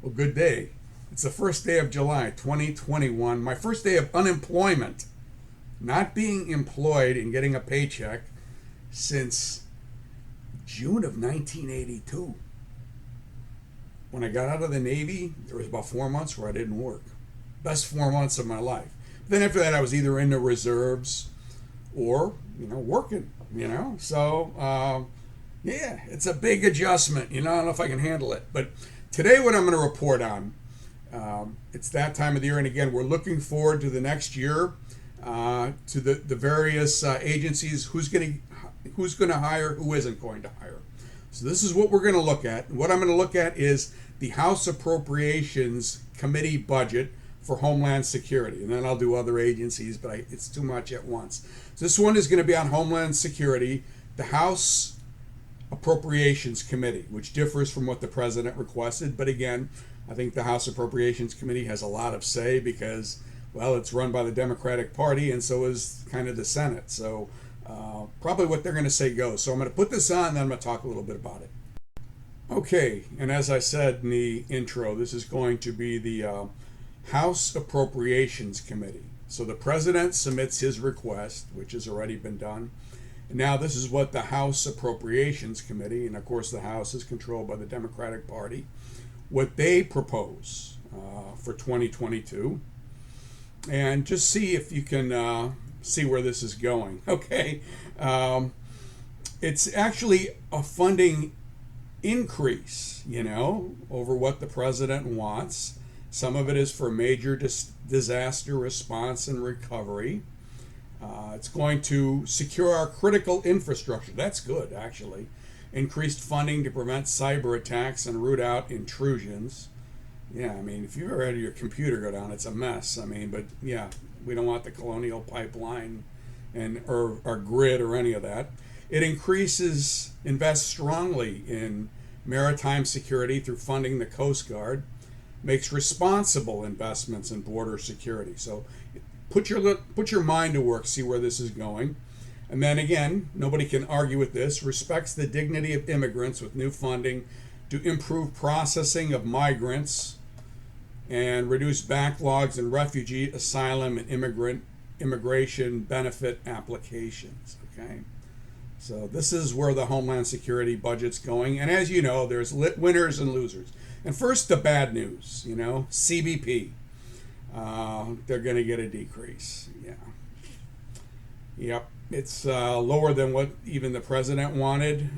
Well, good day. It's the first day of July 2021, my first day of unemployment, not being employed and getting a paycheck since June of 1982. When I got out of the Navy, there was about 4 months where I didn't work. Best 4 months of my life. Then after that, I was either in the reserves or, working, So, yeah, it's a big adjustment. I don't know if I can handle it. But today, what I'm going to report on, it's that time of the year. And again, we're looking forward to the next year, to the various agencies, who's going to hire, who isn't going to hire. So this is what we're going to look at. What I'm going to look at is the House Appropriations Committee budget for Homeland Security. And then I'll do other agencies, but it's too much at once. So this one is going to be on Homeland Security, the House Appropriations Committee, which differs from what the president requested. But again, I think the House Appropriations Committee has a lot of say because, well, it's run by the Democratic Party, and so is kind of the Senate. So probably what they're going to say goes. So I'm going to put this on, and then I'm going to talk a little bit about it. Okay, and as I said in the intro, this is going to be the House Appropriations Committee. So the president submits his request, which has already been done. And now this is what the House Appropriations Committee, and of course the House is controlled by the Democratic Party, what they propose for 2022. And just see if you can see where this is going. Okay, it's actually a funding increase, over what the president wants. Some of it is for major disaster response and recovery. It's going to secure our critical infrastructure. That's good, actually. Increased funding to prevent cyber attacks and root out intrusions. Yeah, if you've ever had your computer go down, it's a mess. But yeah, we don't want the Colonial Pipeline or our grid or any of that. It invests strongly in maritime security through funding the Coast Guard, makes responsible investments in border security. So put your mind to work, see where this is going. And then again, nobody can argue with this, respects the dignity of immigrants with new funding to improve processing of migrants and reduce backlogs in refugee, asylum, and immigration benefit applications. Okay, so this is where the Homeland Security budget's going. And as you know, there's winners and losers. And first, the bad news, CBP. They're going to get a decrease. Yeah. Yep. It's lower than what even the president wanted.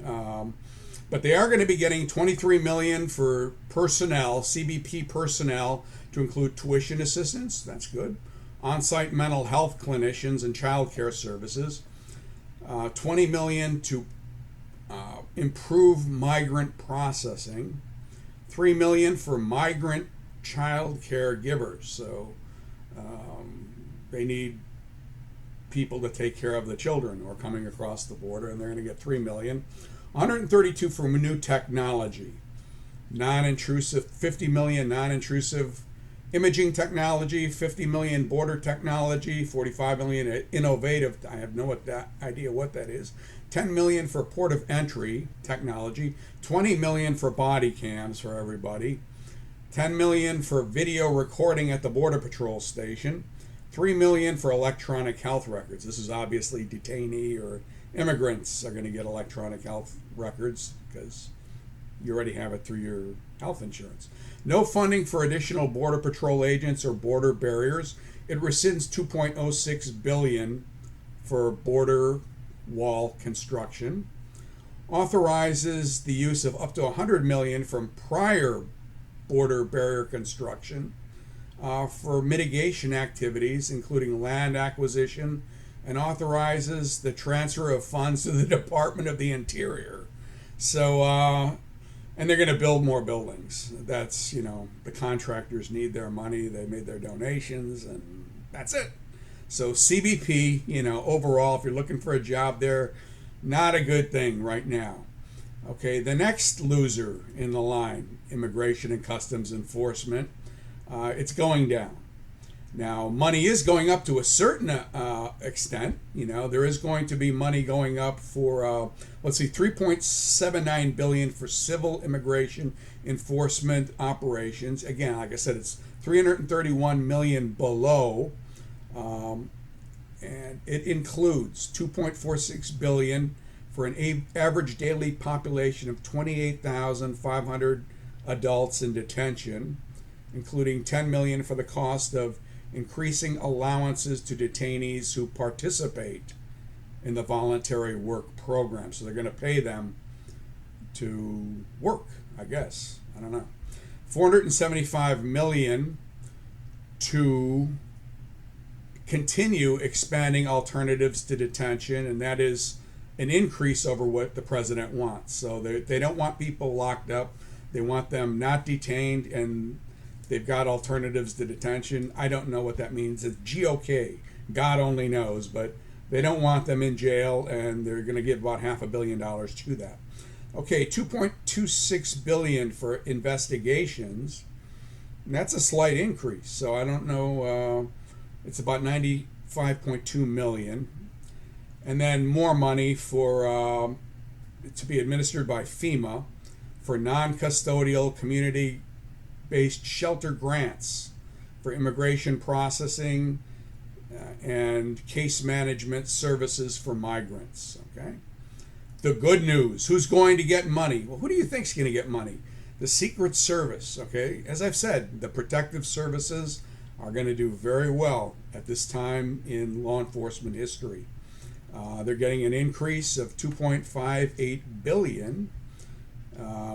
But they are going to be getting $23 million for personnel, CBP personnel, to include tuition assistance. That's good. On-site mental health clinicians and child care services. $20 million to improve migrant processing. $3 million for migrant child care givers. So they need people to take care of the children who are coming across the border, and they're going to get $3 million. 132 for new technology, non-intrusive, 50 million non-intrusive imaging technology, 50 million border technology, 45 million innovative, I have no idea what that is, 10 million for port of entry technology, 20 million for body cams for everybody, 10 million for video recording at the Border Patrol station, 3 million for electronic health records. This is obviously detainee or immigrants are going to get electronic health records because you already have it through your health insurance. No funding for additional Border Patrol agents or border barriers. It rescinds $2.06 billion for border wall construction. Authorizes the use of up to $100 million from prior border barrier construction for mitigation activities, including land acquisition, and authorizes the transfer of funds to the Department of the Interior. So, and they're going to build more buildings. That's, the contractors need their money. They made their donations, and that's it. So CBP, overall, if you're looking for a job there, not a good thing right now. Okay, the next loser in the line, Immigration and Customs Enforcement, it's going down. Now, money is going up to a certain extent. There is going to be money going up for, let's see, 3.79 billion for civil immigration enforcement operations. Again, like I said, it's 331 million below, and it includes 2.46 billion for an average daily population of 28,500 adults in detention, including 10 million for the cost of increasing allowances to detainees who participate in the voluntary work program. So they're going to pay them to work, I guess. I don't know. 475 million to continue expanding alternatives to detention, and that is an increase over what the president wants. So they don't want people locked up. They want them not detained, and they've got alternatives to detention. I don't know what that means. It's GOK. God only knows, but they don't want them in jail, and they're going to give about $500 million to that. Okay, 2.26 billion for investigations. And that's a slight increase. So I don't know. It's about 95.2 million. And then more money for to be administered by FEMA for non-custodial community-based shelter grants for immigration processing and case management services for migrants. Okay. The good news, who's going to get money? Well, who do you think is going to get money? The Secret Service, okay? As I've said, the protective services are going to do very well at this time in law enforcement history. They're getting an increase of 2.58 billion,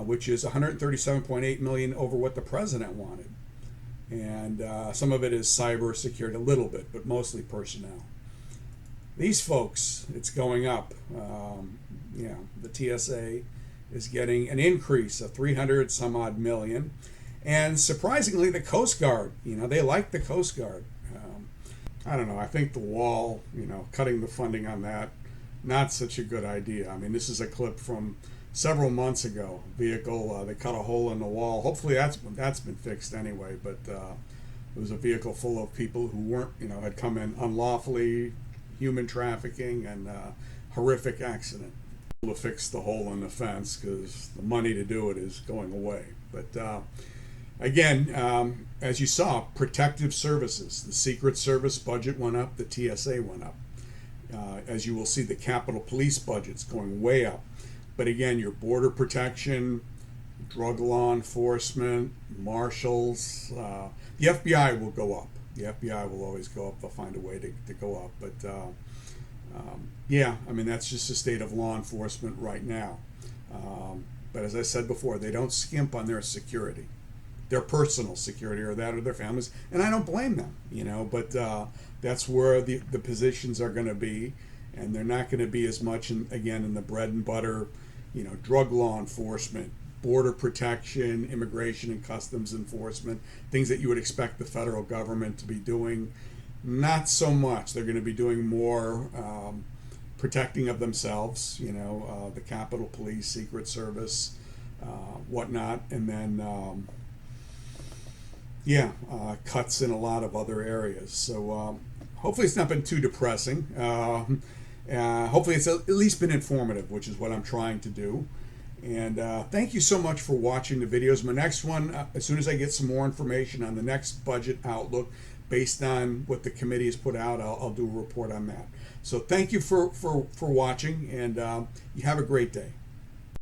which is 137.8 million over what the president wanted. And some of it is cyber security, a little bit, but mostly personnel. These folks, it's going up. The TSA is getting an increase of 300 some odd million. And surprisingly, the Coast Guard, they like the Coast Guard. I don't know, I think the wall, cutting the funding on that, not such a good idea. I mean, this is a clip from several months ago. Vehicle, they cut a hole in the wall. Hopefully that's been fixed anyway, but it was a vehicle full of people who weren't, had come in unlawfully, human trafficking, and horrific accident. To fix the hole in the fence because the money to do it is going away. But again, as you saw, protective services, the Secret Service budget went up, the TSA went up. As you will see, the Capitol Police budget's going way up. But again, your border protection, drug law enforcement, marshals, the FBI will go up. The FBI will always go up. They'll find a way to go up. But that's just the state of law enforcement right now. But as I said before, they don't skimp on their security, their personal security, or that of their families, and I don't blame them, but that's where the positions are going to be, and they're not going to be as much in the bread and butter, drug law enforcement, border protection, immigration and customs enforcement, things that you would expect the federal government to be doing. Not so much. They're going to be doing more protecting of themselves, the Capitol Police, Secret Service, whatnot, and then cuts in a lot of other areas. So hopefully it's not been too depressing. Hopefully it's at least been informative, which is what I'm trying to do. And thank you so much for watching the videos. My next one, as soon as I get some more information on the next budget outlook, based on what the committee has put out, I'll do a report on that. So thank you for watching, and you have a great day.